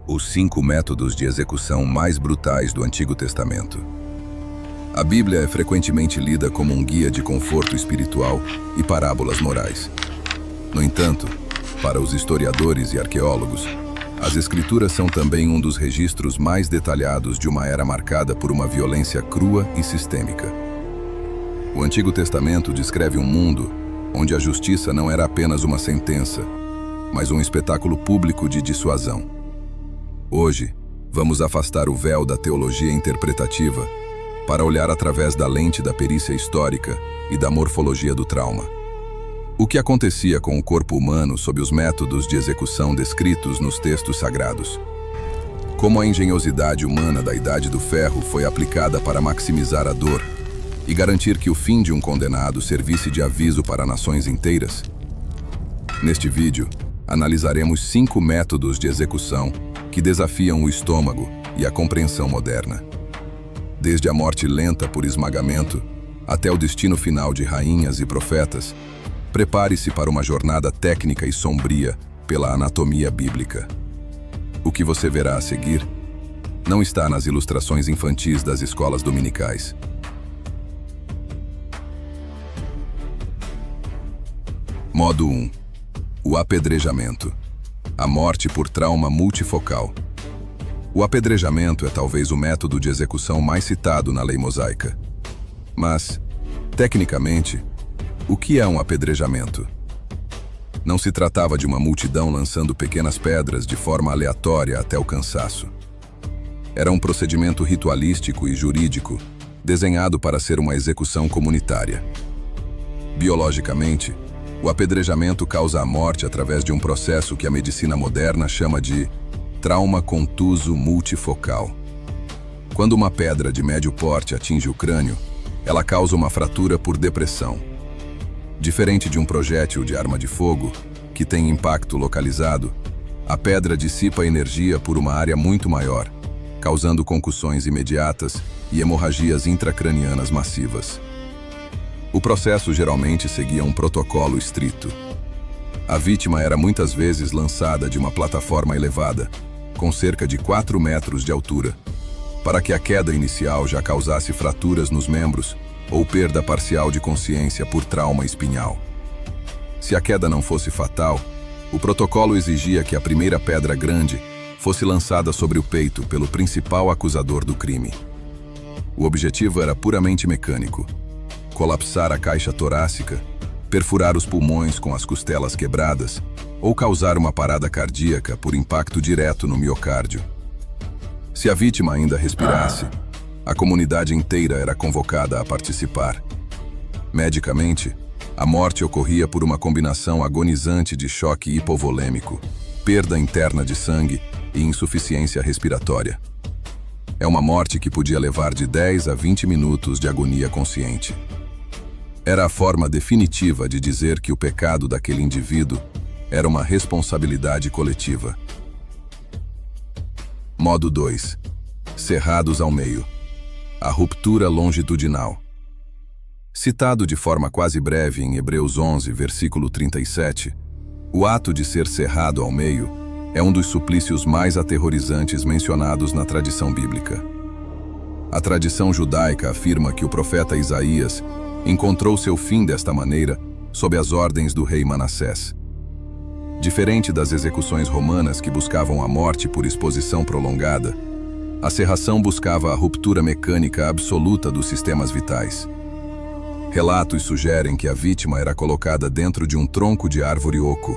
Os 5 métodos de execução mais brutais do Antigo Testamento. A Bíblia é frequentemente lida como um guia de conforto espiritual e parábolas morais. No entanto, para os historiadores e arqueólogos, as Escrituras são também um dos registros mais detalhados de uma era marcada por uma violência crua e sistêmica. O Antigo Testamento descreve um mundo onde a justiça não era apenas uma sentença, mas um espetáculo público de dissuasão. Hoje, vamos afastar o véu da teologia interpretativa para olhar através da lente da perícia histórica e da morfologia do trauma. O que acontecia com o corpo humano sob os métodos de execução descritos nos textos sagrados? Como a engenhosidade humana da Idade do Ferro foi aplicada para maximizar a dor e garantir que o fim de um condenado servisse de aviso para nações inteiras? Neste vídeo, analisaremos 5 métodos de execução que desafiam o estômago e a compreensão moderna. Desde a morte lenta por esmagamento até o destino final de rainhas e profetas, prepare-se para uma jornada técnica e sombria pela anatomia bíblica. O que você verá a seguir não está nas ilustrações infantis das escolas dominicais. Modo 1. O apedrejamento. A morte por trauma multifocal. O apedrejamento é talvez o método de execução mais citado na lei mosaica. Mas, tecnicamente, o que é um apedrejamento? Não se tratava de uma multidão lançando pequenas pedras de forma aleatória até o cansaço. Era um procedimento ritualístico e jurídico, desenhado para ser uma execução comunitária. Biologicamente, o apedrejamento causa a morte através de um processo que a medicina moderna chama de trauma contuso multifocal. Quando uma pedra de médio porte atinge o crânio, ela causa uma fratura por depressão. Diferente de um projétil de arma de fogo, que tem impacto localizado, a pedra dissipa energia por uma área muito maior, causando concussões imediatas e hemorragias intracranianas massivas. O processo geralmente seguia um protocolo estrito. A vítima era muitas vezes lançada de uma plataforma elevada, com cerca de 4 metros de altura, para que a queda inicial já causasse fraturas nos membros ou perda parcial de consciência por trauma espinhal. Se a queda não fosse fatal, o protocolo exigia que a primeira pedra grande fosse lançada sobre o peito pelo principal acusador do crime. O objetivo era puramente mecânico: colapsar a caixa torácica, perfurar os pulmões com as costelas quebradas ou causar uma parada cardíaca por impacto direto no miocárdio. Se a vítima ainda respirasse, a comunidade inteira era convocada a participar. Medicamente, a morte ocorria por uma combinação agonizante de choque hipovolêmico, perda interna de sangue e insuficiência respiratória. É uma morte que podia levar de 10 a 20 minutos de agonia consciente. Era a forma definitiva de dizer que o pecado daquele indivíduo era uma responsabilidade coletiva. Modo 2. Cerrados ao meio. A ruptura longitudinal. Citado de forma quase breve em Hebreus 11, versículo 37, o ato de ser cerrado ao meio é um dos suplícios mais aterrorizantes mencionados na tradição bíblica. A tradição judaica afirma que o profeta Isaías encontrou seu fim desta maneira sob as ordens do rei Manassés. Diferente das execuções romanas que buscavam a morte por exposição prolongada, a serração buscava a ruptura mecânica absoluta dos sistemas vitais. Relatos sugerem que a vítima era colocada dentro de um tronco de árvore oco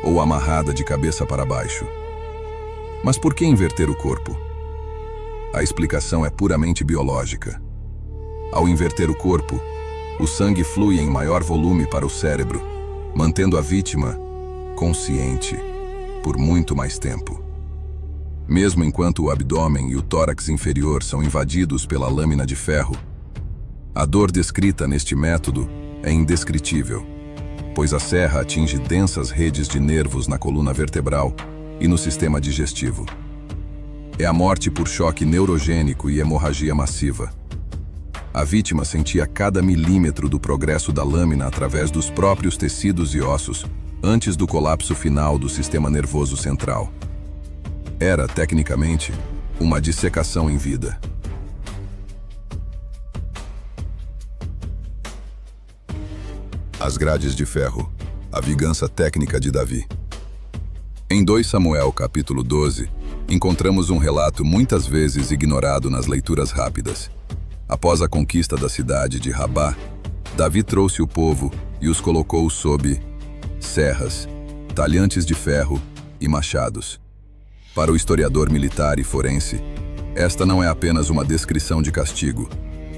ou amarrada de cabeça para baixo. Mas por que inverter o corpo? A explicação é puramente biológica. Ao inverter o corpo, o sangue flui em maior volume para o cérebro, mantendo a vítima consciente por muito mais tempo. Mesmo enquanto o abdômen e o tórax inferior são invadidos pela lâmina de ferro, a dor descrita neste método é indescritível, pois a serra atinge densas redes de nervos na coluna vertebral e no sistema digestivo. É a morte por choque neurogênico e hemorragia massiva. A vítima sentia cada milímetro do progresso da lâmina através dos próprios tecidos e ossos, antes do colapso final do sistema nervoso central. Era, tecnicamente, uma dissecação em vida. As grades de ferro, a vingança técnica de Davi. Em 2 Samuel, capítulo 12, encontramos um relato muitas vezes ignorado nas leituras rápidas. Após a conquista da cidade de Rabá, Davi trouxe o povo e os colocou sob serras, talhantes de ferro e machados. Para o historiador militar e forense, esta não é apenas uma descrição de castigo,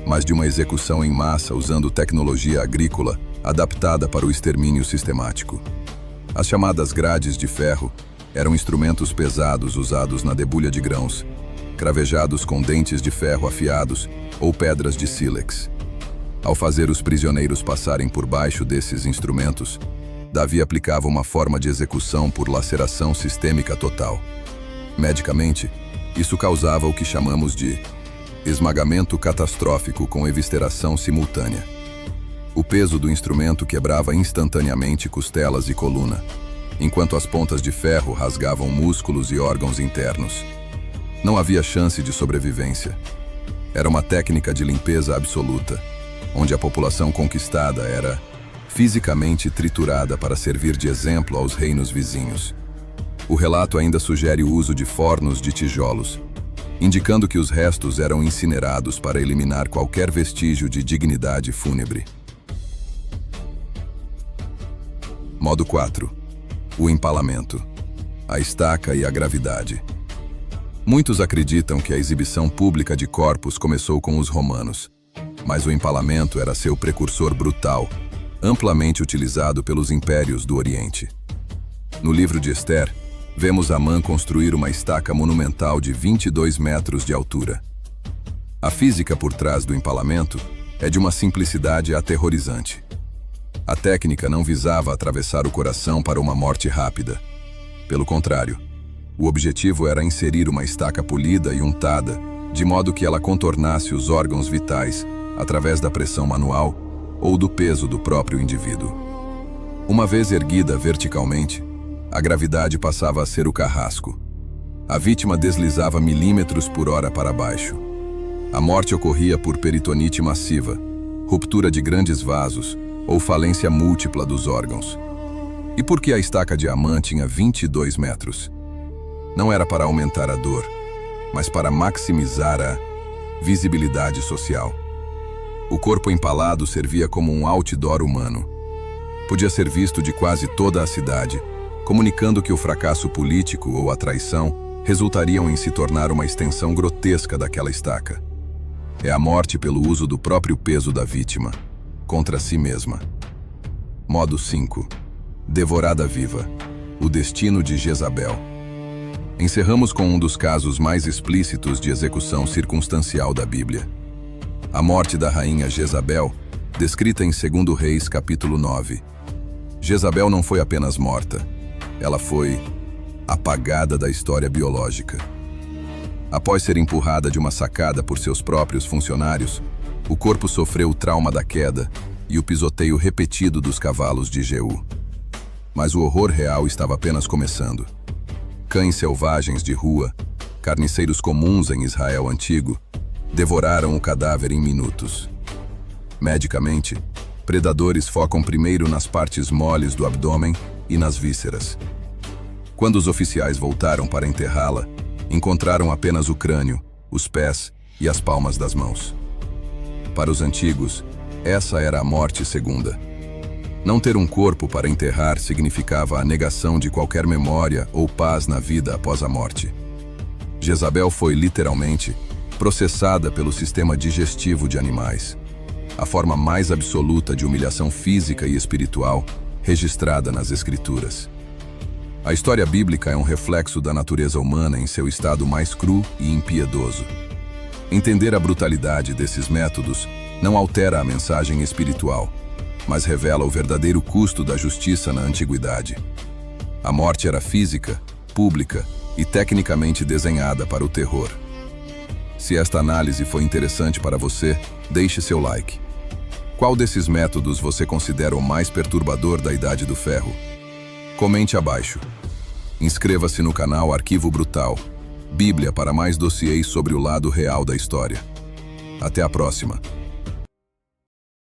mas de uma execução em massa usando tecnologia agrícola adaptada para o extermínio sistemático. As chamadas grades de ferro eram instrumentos pesados usados na debulha de grãos, cravejados com dentes de ferro afiados ou pedras de sílex. Ao fazer os prisioneiros passarem por baixo desses instrumentos, Davi aplicava uma forma de execução por laceração sistêmica total. Medicamente, isso causava o que chamamos de esmagamento catastrófico com evisceração simultânea. O peso do instrumento quebrava instantaneamente costelas e coluna, enquanto as pontas de ferro rasgavam músculos e órgãos internos. Não havia chance de sobrevivência. Era uma técnica de limpeza absoluta, onde a população conquistada era fisicamente triturada para servir de exemplo aos reinos vizinhos. O relato ainda sugere o uso de fornos de tijolos, indicando que os restos eram incinerados para eliminar qualquer vestígio de dignidade fúnebre. Modo 4. O empalamento. A estaca e a gravidade. Muitos acreditam que a exibição pública de corpos começou com os romanos, mas o empalamento era seu precursor brutal, amplamente utilizado pelos impérios do Oriente. No livro de Ester, vemos Amã construir uma estaca monumental de 22 metros de altura. A física por trás do empalamento é de uma simplicidade aterrorizante. A técnica não visava atravessar o coração para uma morte rápida. Pelo contrário, o objetivo era inserir uma estaca polida e untada, de modo que ela contornasse os órgãos vitais através da pressão manual ou do peso do próprio indivíduo. Uma vez erguida verticalmente, a gravidade passava a ser o carrasco. A vítima deslizava milímetros por hora para baixo. A morte ocorria por peritonite massiva, ruptura de grandes vasos ou falência múltipla dos órgãos. E por que a estaca de Amã tinha 22 metros? Não era para aumentar a dor, mas para maximizar a visibilidade social. O corpo empalado servia como um outdoor humano. Podia ser visto de quase toda a cidade, comunicando que o fracasso político ou a traição resultariam em se tornar uma extensão grotesca daquela estaca. É a morte pelo uso do próprio peso da vítima, contra si mesma. Modo 5. Devorada viva. O destino de Jezabel. Encerramos com um dos casos mais explícitos de execução circunstancial da Bíblia. A morte da rainha Jezabel, descrita em 2 Reis, capítulo 9. Jezabel não foi apenas morta, ela foi apagada da história biológica. Após ser empurrada de uma sacada por seus próprios funcionários, o corpo sofreu o trauma da queda e o pisoteio repetido dos cavalos de Jeú. Mas o horror real estava apenas começando. Cães selvagens de rua, carniceiros comuns em Israel antigo, devoraram o cadáver em minutos. Medicamente, predadores focam primeiro nas partes moles do abdômen e nas vísceras. Quando os oficiais voltaram para enterrá-la, encontraram apenas o crânio, os pés e as palmas das mãos. Para os antigos, essa era a morte segunda. Não ter um corpo para enterrar significava a negação de qualquer memória ou paz na vida após a morte. Jezabel foi, literalmente, processada pelo sistema digestivo de animais, a forma mais absoluta de humilhação física e espiritual registrada nas Escrituras. A história bíblica é um reflexo da natureza humana em seu estado mais cru e impiedoso. Entender a brutalidade desses métodos não altera a mensagem espiritual, mas revela o verdadeiro custo da justiça na antiguidade. A morte era física, pública e tecnicamente desenhada para o terror. Se esta análise foi interessante para você, deixe seu like. Qual desses métodos você considera o mais perturbador da Idade do Ferro? Comente abaixo. Inscreva-se no canal Arquivo Brutal Bíblia para mais dossiês sobre o lado real da história. Até a próxima!